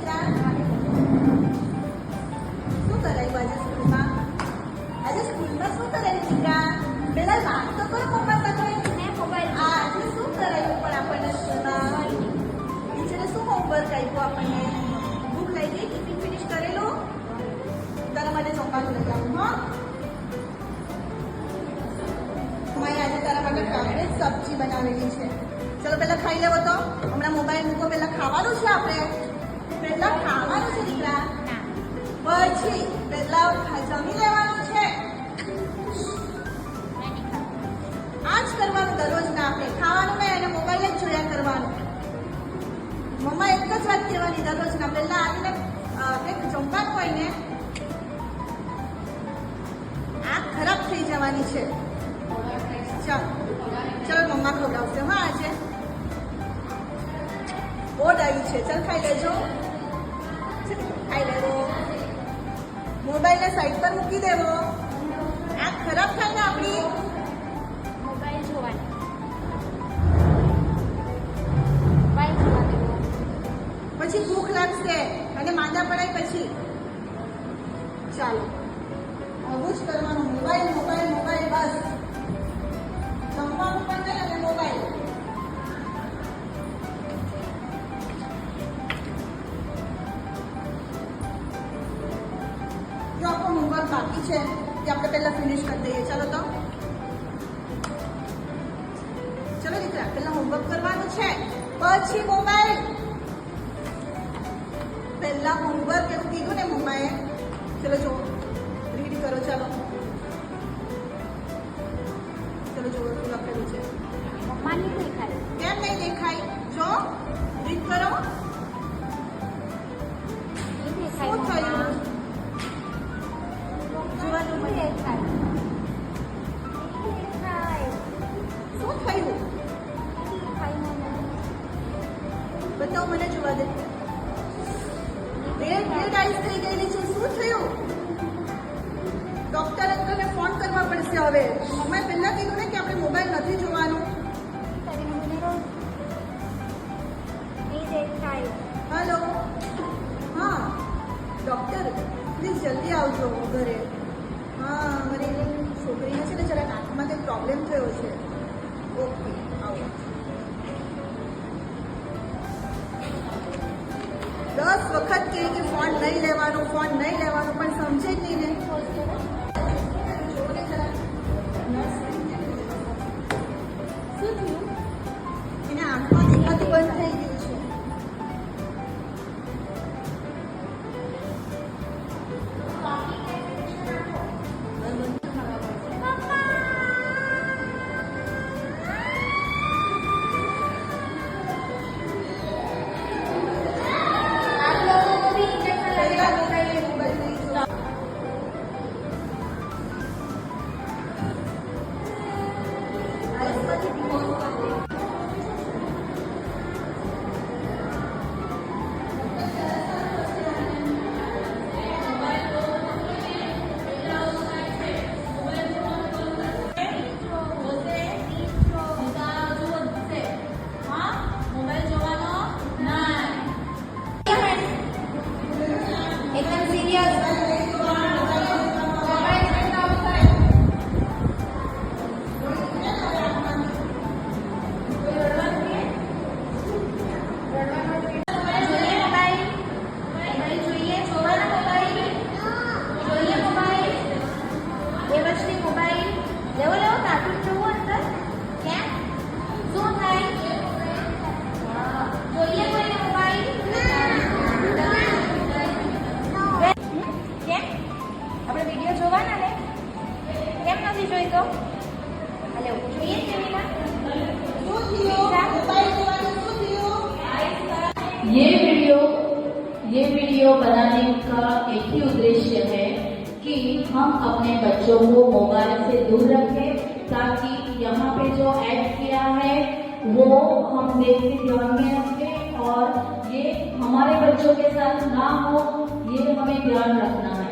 શું કરાયું આજે સ્કૂલમાં? આજે સ્કૂલમાં શું કરાયું દીકરા? પેલા વાત તો કરો પપ્પા સાથે. આજે શું કરાયું પણ આપણને સ્કૂલમાં? ટીચરે શું હોમવર્ક આપ્યું આપણને? ભૂખ લાગી ગઈ? ટિફિન ફિનિશ કરેલું? તારા માટે ચોપાનું લઈ આવું. હા, મારી આજે તારા માટે કાંકરેજ સબ્જી બનાવેલી છે. ચલો પેલા ખાઈ લેવો તો. હમણાં મોબાઈલ મૂકો, પેલા ખાવાનું છે આપણે. પેલા ખાવાનું છે દીકરા, પછી પેલા જમી લેવાનું છે. આ જ કરવાનું દરરોજ ના આપણે ખાવાનું નહીં અને મોબાઈલ જ જોયા કરવાનું. મમ્મા એક જ વાત કહેવાની દરરોજ ના. પેલા આવીને કંઈક જમવાનું હોય ને આ ખરાબ થઈ જવાની છે. ચલો મમ્મા ખવડાવશે. હા, આજે બોર્ડ આવી છે. ચાલ ખાઈ લેજો. ખાઈ લેવો. મોબાઈલને સાઈડ પર મૂકી દેવો. આ ખરાબ થાય ને આપણી. મોબાઈલ જોવાનો. પછી ભૂખ લાગશે અને માંદા પડાય પછી. ચાલો આવું જ કરવાનું. મોબાઈલ મોબાઈલ મોબાઈલ બસ. જમવાનું પણ નહીં અને મોબાઈલ. જો આપણું હોમવર્ક બાકી છે તે આપણે પહેલા ફિનિશ કરી દઈએ. ચાલો તો ચલો દીકરા, પહેલા હોમવર્ક કરવાનું છે પછી મોબાઈલ. પહેલા હોમવર્ક એવું કીધું ને મમ્માએ. ચલો જો રીડ કરો. ચાલો ચલો જો શું લખેલું છે. મમ્માની દેખાય. કેમ નહીં દેખાય? જો રીડ કરો. શું થયું? જોવાનું મને. શું થયું? બતાવો મને, જોવા દે. રેડ આઈસ થઈ ગયેલી છે. શું થયું? ડોક્ટર અંકલને ફોન કરવા પડશે હવે. મમ્માએ પહેલા કીધું ને કે આપણે મોબાઈલ નથી જોવાનું. હેલો, હા ડોક્ટર પ્લીઝ જલ્દી આવજો ઘરે. હા, મારી છોકરીને છે ને જરા આંખમાં કંઈક પ્રોબ્લેમ થયો છે. ઓકે, આવો. 10 વખત કહે કે ફોન નહીં લેવાનું, ફોન નહીં લેવાનું, પણ સમજે જ નહીં ને. શું થયું? એને આંખમાં દેખાતું બંધ થઈ ગયું છે. ये वीडियो बनाने का एक ही उद्देश्य है कि हम अपने बच्चों को मोबाइल से दूर रखें, ताकि यहाँ पे जो ऐड किया है वो हम देख के ध्यान में रखें और ये हमारे बच्चों के साथ ना हो, ये हमें ध्यान रखना है।